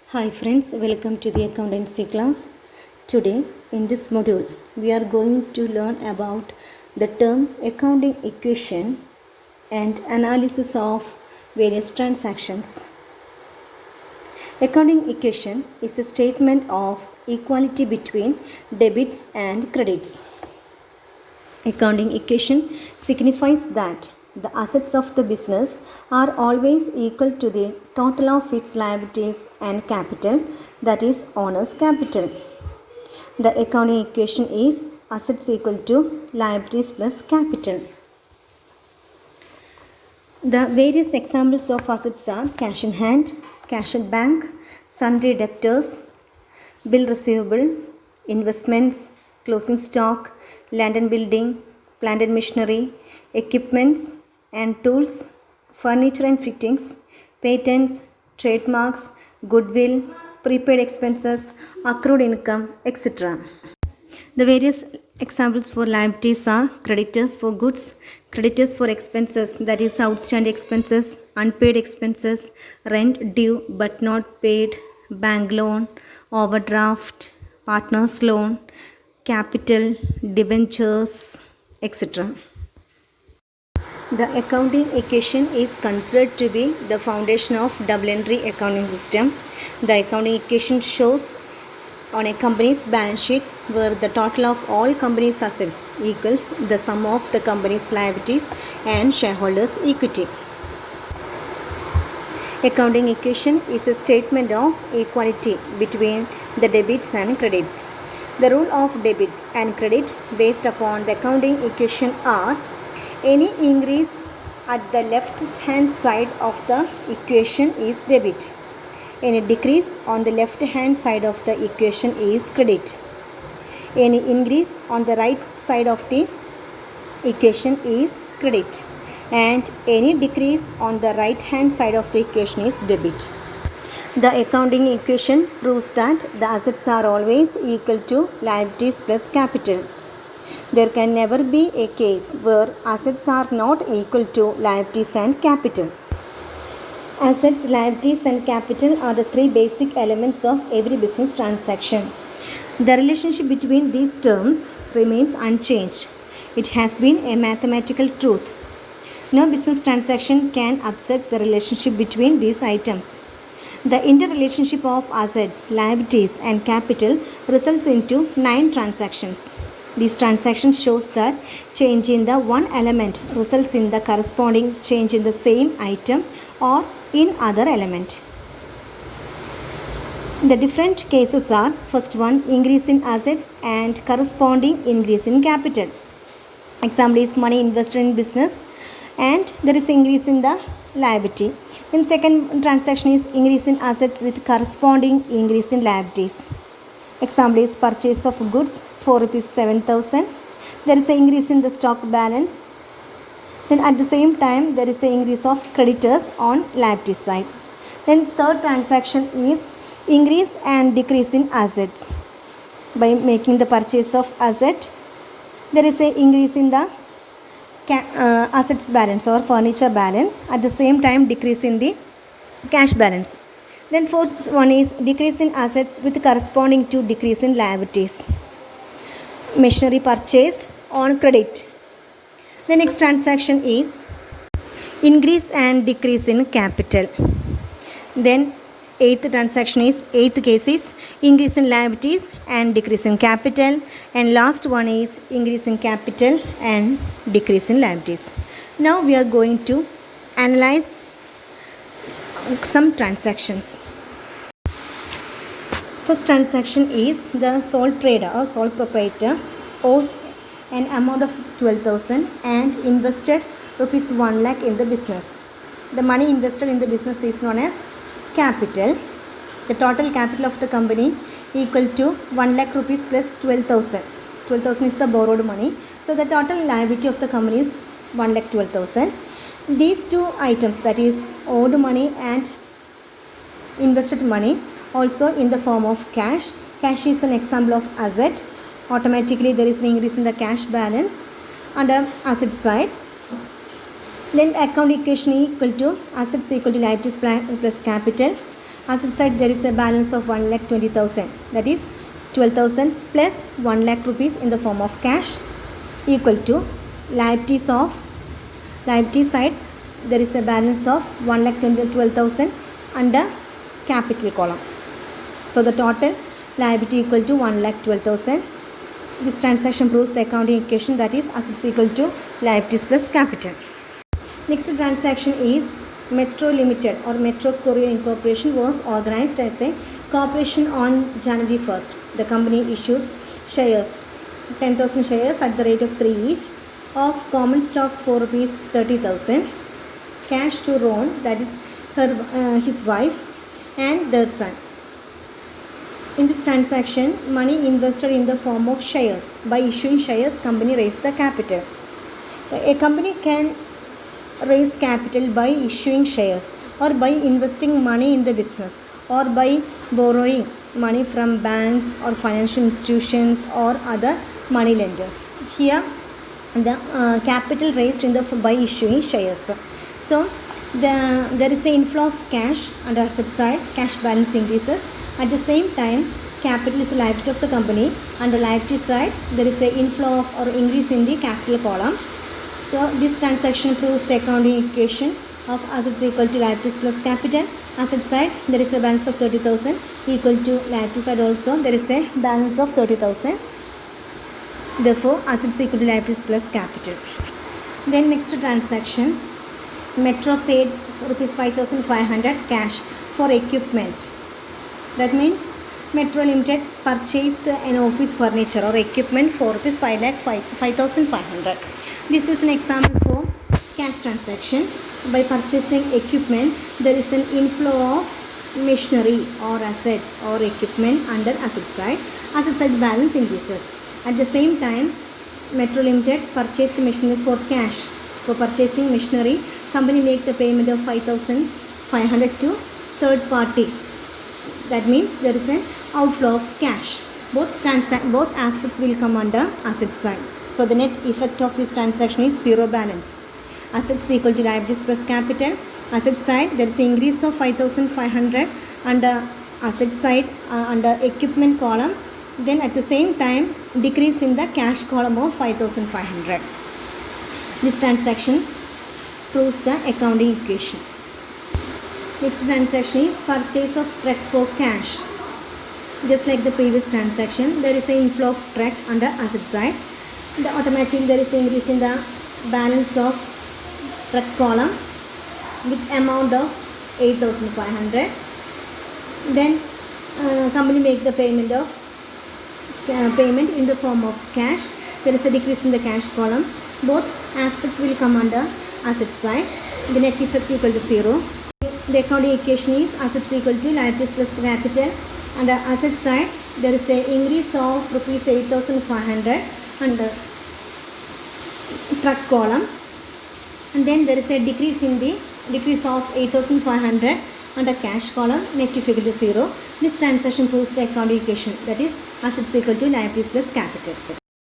Hi friends, welcome to the accountancy class. Today in this module we are going to learn about the term accounting equation and analysis of various transactions. Accounting equation is a statement of equality between debits and credits. Accounting equation signifies that the assets of the business are always equal to the total of its liabilities and capital, that is owner's capital. The accounting equation is assets equal to liabilities plus capital. The various examples of assets are cash in hand, cash at bank, sundry debtors, bill receivable, investments, closing stock, land and building, plant and machinery, equipments and tools, furniture and fittings, patents, trademarks, goodwill, prepaid expenses, accrued income, etc. The various examples for liabilities are creditors for goods, creditors for expenses, that is outstanding expenses, unpaid expenses, rent due but not paid, bank loan, overdraft, partners loan, capital, debentures, etc. The accounting equation is considered to be the foundation of double entry accounting system. The accounting equation shows on a company's balance sheet where the total of all company's assets equals the sum of the company's liabilities and shareholders' equity. Accounting equation is a statement of equality between the debits and credits. The rule of debits and credit based upon the accounting equation are: any increase at the left hand side of the equation is debit. Any decrease on the left hand side of the equation is credit. Any increase on the right side of the equation is credit. And any decrease on the right hand side of the equation is debit. The accounting equation proves that the assets are always equal to liabilities plus capital. There can never be a case where assets are not equal to liabilities and capital. Assets, liabilities and capital are the three basic elements of every business transaction. The relationship between these terms remains unchanged. It has been a mathematical truth. No business transaction can upset the relationship between these items. The interrelationship of assets, liabilities and capital results into 9 transactions. These transactions shows that change in the one element results in the corresponding change in the same item or in other element. The different cases are: first one, increase in assets and corresponding increase in capital. Example is money invested in business and there is increase in the liability. Then second transaction is increase in assets with corresponding increase in liabilities. Example is purchase of goods for rupees 7,000. There is an increase in the stock balance. Then at the same time there is an increase of creditors on liability side. Then third transaction is increase and decrease in assets. By making the purchase of asset, there is an increase in the assets balance or furniture balance. At the same time decrease in the cash balance. Then fourth one is decrease in assets with corresponding to decrease in liabilities. Machinery purchased on credit. The next transaction is increase and decrease in capital. Then eighth case is increase in liabilities and decrease in capital, and last one is increase in capital and decrease in liabilities. Now we are going to analyze some transactions. First transaction is the sole trader or sole proprietor owes an amount of 12,000 and invested rupees 1 lakh in the business. The money invested in the business is known as capital. The total capital of the company equal to 1 lakh rupees plus 12,000. 12,000 is the borrowed money. So the total liability of the company is 1 lakh 12,000. These two items, that is owed money and invested money, also in the form of cash. Cash is an example of asset. Automatically there is an increase in the cash balance on the asset side. Then account equation equal to assets equal to liabilities plus capital. Asset side there is a balance of 1,20,000, that is 12,000 plus 1 lakh rupees in the form of cash equal to liability side there is a balance of 1,12,000 under capital column. So the total liability equal to 1,12,000. This transaction proves the accounting equation, that is assets equal to liabilities plus capital. Next transaction is Metro Limited or Metro Korean Incorporation was organized as a corporation on January 1st. The company issues shares, 10,000 shares at the rate of 3 each of common stock for rupees 30,000, cash to Ron, that is his wife and their son. In this transaction, money invested in the form of shares. By issuing shares, company raised the capital. A company can raise capital by issuing shares or by investing money in the business or by borrowing money from banks or financial institutions or other money lenders. Here, the capital raised by issuing shares. So, there is an inflow of cash on the asset side, cash balance increases. At the same time, capital is a liability of the company. On the liability side, there is an inflow of or increase in the capital column. So, this transaction proves the accounting equation of assets equal to liabilities plus capital. Asset side, there is a balance of 30,000 equal to liability side also. There is a balance of 30,000. Therefore, assets equal to liabilities plus capital. Then next transaction, Metro paid rupees 5,500 cash for equipment. That means Metro Limited purchased an office furniture or equipment for rupees 5,500. This is an example for cash transaction. By purchasing equipment, there is an inflow of machinery or asset or equipment under asset side. Asset side balance increases. At the same time, Metro Limited purchased machinery for cash. For purchasing machinery, company make the payment of 5,500 to third party. That means there is an outflow of cash. Both aspects will come under asset side. So the net effect of this transaction is zero balance. Assets equal to liabilities plus capital. Asset side there is an increase of 5,500 under asset side under equipment column. Then at the same time decrease in the cash column of 5,500. This transaction proves the accounting equation. Next transaction is purchase of truck for cash. Just like the previous transaction, there is an inflow of truck under asset side. Automatically there is an increase in the balance of truck column with amount of 8,500. Then company make the payment in the form of cash. There is a decrease in the cash column. Both aspects will come under asset side. The net effect equal to 0. The accounting equation is assets equal to liabilities plus capital. Under asset side, there is an increase of rupees 8,500 under truck column, and then there is a decrease of 8,500 under cash column. Net equal to 0. This transaction proves the accounting equation, that is assets equal to liabilities plus capital.